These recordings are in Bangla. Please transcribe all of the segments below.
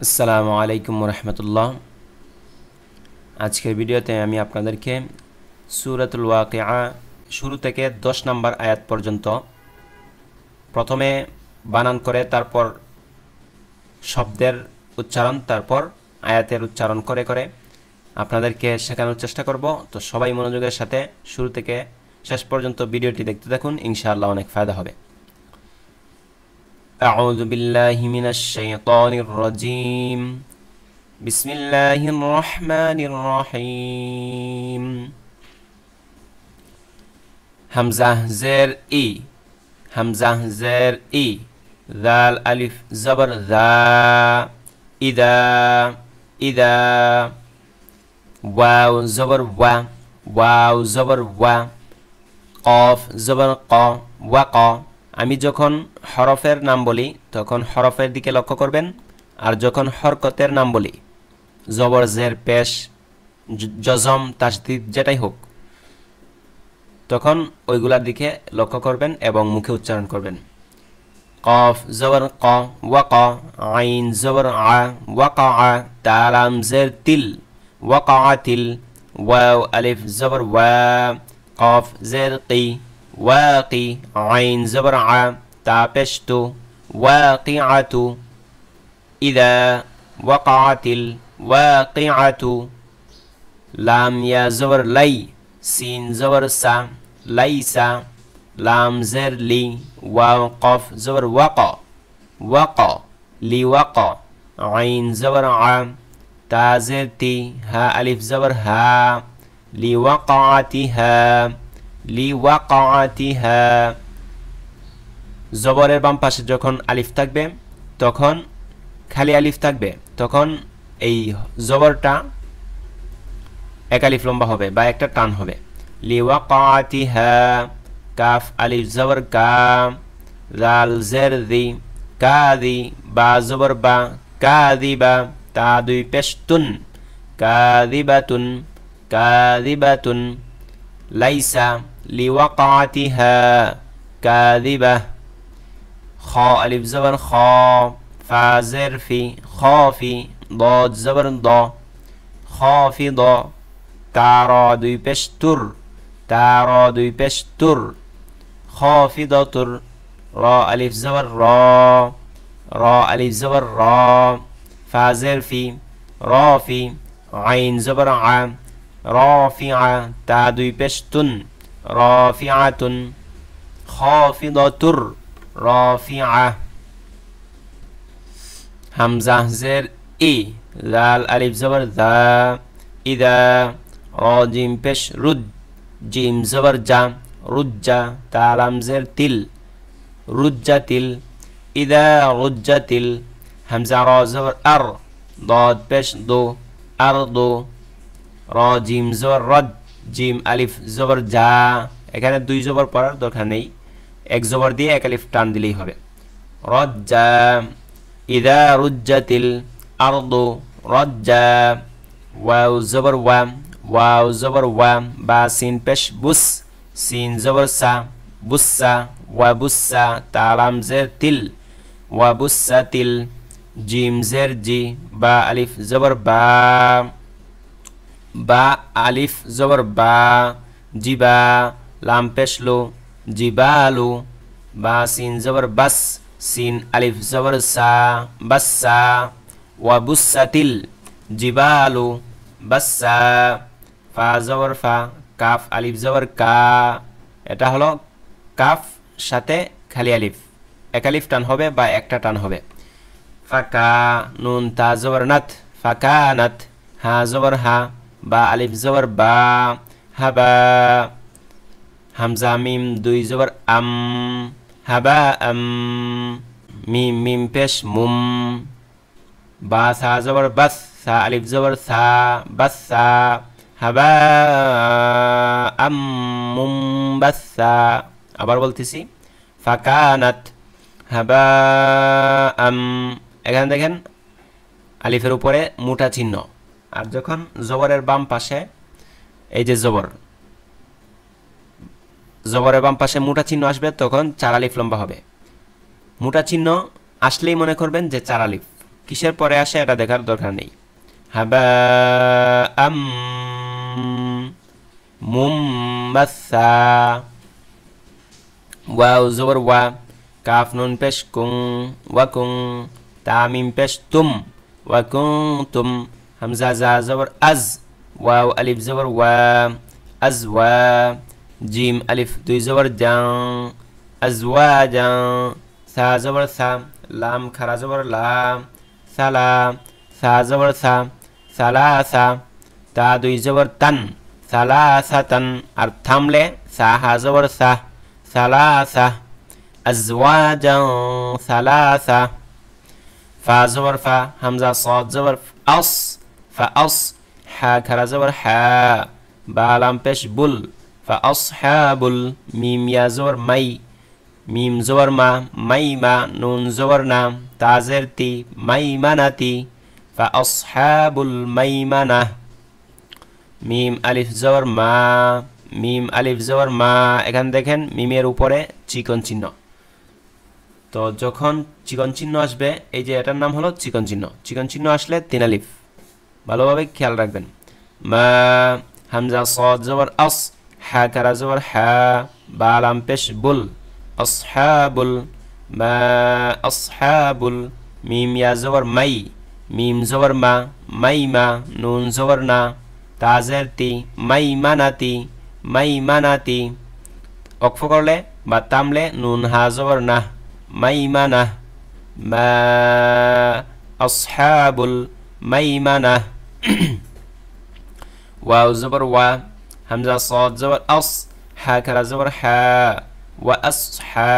আসসালামু আলাইকুম রহমতুল্লাহ। আজকের ভিডিওতে আমি আপনাদেরকে সূরাতুল ওয়াকিআ শুরু থেকে 10 নম্বর আয়াত পর্যন্ত প্রথমে বানান করে তারপর শব্দের উচ্চারণ তারপর আয়াতের উচ্চারণ করে করে আপনাদেরকে শেখানোর চেষ্টা করব। তো সবাই মনোযোগের সাথে শুরু থেকে শেষ পর্যন্ত ভিডিওটি দেখতে থাকুন, ইনশাআল্লাহ অনেক ফায়দা হবে। আউযু বিল্লাহি মিনাশ শাইতানির রাজীম। বিসমিল্লাহির রহমানির রহিম। হামজা জের ই, হামজা জের ই, জাল আলিফ জবর জা, ইদা ইদা, ওয়াও জবর ওয়া, ওয়াও জবর ওয়া, কফ জবর ক, ওয়া ক। আমি যখন হরফের নাম বলি তখন হরফের দিকে লক্ষ্য করবেন, আর যখন হরকতের নাম বলি জবর জের পেশ জজম তাসদিদ যেটাই হোক তখন ওইগুলার দিকে লক্ষ্য করবেন এবং মুখে উচ্চারণ করবেন। কফ জবর ক, ওয়া ক, আইন জবর আ, ওয়া ক আ, তা লাম জের তিল, ওয়া ক আ তিল, ওয়াও আলিফ জবর ওয়া, কফ জের কি, ওয়াকি, আইন জবর আ, তা পেশ তু, ওয়াকিআতু, ইদা ওয়াকাআতিল ওয়াকিআতু, লাম ইয়া জবর লাই, সিন জবর সা, লাইসা, লাম জের লি, ওয়াও কফ জবর ওয়াক, ওয়াক, লি ওয়াক, আইন জবর আ, তা জের তি, হা আলিফ জবর হা, লি ওয়াকাআতিহা, লি ওয়াকাআতিহা। জবরের বাম পাশে যখন আলিফ থাকবে তখন খালি আলিফ থাকবে, তখন এই জবরটা এক আলিফ লম্বা হবে বা একটা টান হবে। লিওয়াকাতিহা, কাফ আলিফ জবর কা, জাল জের দি, কাদি, বা জবর বা, কাদিবা, তা দুই পেশ তুন, কাদিবাতুন, কাদিবাতুন, লাইসা লিওয়াকাতিহা কাদিবা। খ আলিফ জবর খ, ফা জের ফি, খফি, ضاد জবর দ, খাফিদ, তার দুই পেশ তুর, তার দুই পেশ তুর, খাফিদাতুর। র আলিফ জবর র, র আলিফ জবর র, ফা জের ফি, রাফি, আইন জবর আ, রাফিআ, তা দুই পেশ তুন, রাফিআতুন, খাফিদাতুর, রাফিআ। হামজা জের ই, জাল আলিফ জবর জা, ইদা, র জিম পেশ রুদ, জিম জবর জা, রুজ্জা, তা লাম জের তিল, রুজ্জাতিল, ইদা রুজ্জাতিল। হামজা র জবর আর, ضاد পেশ দো, আর দো, র জিম জবর রদ, জিম আলিফ জবর জা। এখানে দুই জবর পড়ার দরকার নেই, এক জবর দিয়ে এক আলিফ টান দিলেই হবে। রজ্জা, ইদা রুজ্জাতিল আরদু রজ্জা। ওয়াও জবর ওয়া, ওয়াও জবর ওয়া, বা সিন পেশ বুস, সিন জবর সা, বুসসা, ওয়া বুসসা, তা লাম জের তিল, ওয়া বুসসাতিল, জিম জের জি, বা আলিফ জবর বা, বা আলিফ জবর বা, জিবা, লাম পেশ লো, জিবালু, বা সিন জবর বাস, সিন আলিফ জবর সা, বাসসা, ওয়া বুসসাতিল জিবালু বাসসা। ফা জবর ফা, কাফ আলিফ জবর কা, এটা হলো কাফ সাথে খালি আলিফ, এক আলিফ টান হবে বা একটা টান হবে। ফাকা, নুন তা জবর নাত, ফাকানাত, হা জবর হা, বা আলিফ জবর বা, হাবা। হামজা মিম দুই জবর আম, হাবা আম, মিম মিম পেশ মুম, বা সা জবর বাস, সা আলিফ জবর সা, বাসসা, হাবা আম মুম বাসসা। আবার বলতেছি, ফাকানাত হাবা আম। এখানে দেখেন আলিফের উপরে মোটা চিহ্ন, আর যখন জবরের বাম পাশে এই যে জবর, জবরের বাম পাশে মোটা চিহ্ন আসবে তখন চার আলিফ লম্বা হবে। মোটা চিহ্ন আসলেই মনে করবেন যে চার আলিফ, কিসের পরে আসে এটা দেখার দরকার নেই হাবা মুমবাসা ওয়াও জবর ওয়া কাফ নুন পেশ কুং ওয়াকুং তামিম পেশ তুম ওয়াকুন্তুম হামজা জা জবর আজ ওয়াও আলিফ জবর ওয়া আজওয়া জিম আলিফ দুই জবর জাং আজওয়াজাং সা জবর সা লাম খারা জবর লাম সালা সা জবর সা সালাসা তা দুই জবর তান সালাসাতান আর থামলে সা হা জবর সা সালাসা আজওয়াজাং সালাসা ফা জবর ফা হামজা সাদ জবর আস ফা আস হা খারা জবর হা বা লাম পেশ বুল ফা আসহাবুল মিম ইয়া জবর মাই মিম জবর মা মাইমা নুন জবর না তাজের তি মাইমানাতি ফা আসহাবুল মাইমানা মিম আলিফ জবর মা মিম আলিফ জবর মা এখান দেখেন মিমের উপরে চিকন চিহ্ন তো যখন চিকন চিহ্ন আসবে এই যে এটার নাম হলো চিকন চিহ্ন আসলে তিন আলিফ ভালোভাবে খেয়াল রাখবেন মা হামজা সাদ জবর আস হা কারা জবর হা বা লাম পেশ বুল আসহাবুল মা আসহাবুল মিম ইয়া জবর মাই মিম জবর মা মাইমা নুন জবর না তাজের তি মাইমানাতি মাইমানাতি অক্ফ করলে বা তামলে নুন হা জবর না মাইমানা মা আসহাবুল মাইমানা ওয়াও জবর ওয়া হামজা সাদ জবর আস হা খারা জবর হা ওয়া আসহা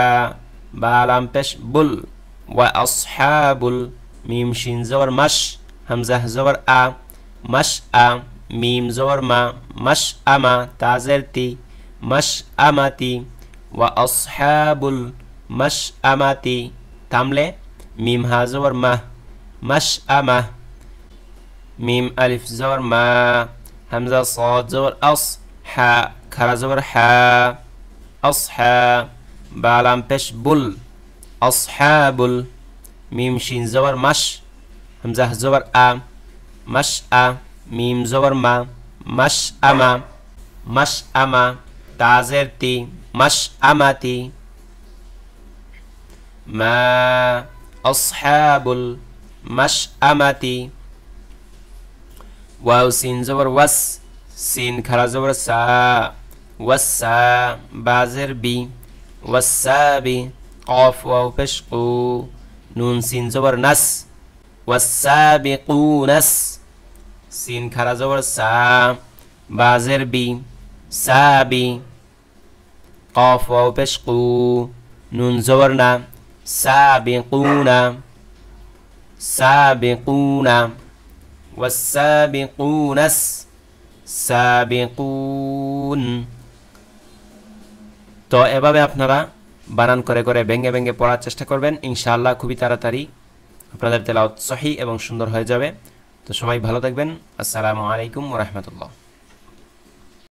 বা লাম পেশ বুল ওয়া আসহাবুল মিম শিন জবর মাশ হামজা জবর আ মাশ আ মিম জবর মা মাশ আমা তাজের তি মাশ আমাতি ওয়া আসহাবুল মাশ আমাতি থামলে মিম হা জবর মা মাশ আমা মিম আলিফ জবর মা হামজা সাদ জবর আস হা খারা জবর হা আসহা বা লাম পেশ বুল আসহাবুল মিম শিন জবর মাশ হামজা জবর আ মাশ আ মিম জবর মা মাশ আমা তাজের তি মাশ আমাতি মা আসহাবুল মাশ আমাতি ওয়াও সিন জবর ওয়াস সিন খারা জবর সা ওয়াসা বাজের বি ওয়াসাবি কফ ওয়াও পেশ কু নুন সিন জবর নাস ওয়াসাবিকুনাস সিন খারা জবর সা বাজের বি সাবি কফ ওয়াও পেশ কু নুন জবর না সাবিকুনা সাবিকুনা ওয়াসাবিকুনাস সাবিকুন তো এভাবে আপনারা বানান করে করে ভেঙে ভেঙে পড়ার চেষ্টা করবেন ইনশাআল্লাহ খুবই তাড়াতাড়ি আপনাদের তেলাওয়াত সহিহ এবং সুন্দর হয়ে যাবে তো সবাই ভালো থাকবেন আসসালামু আলাইকুম ওয়া রাহমাতুল্লাহ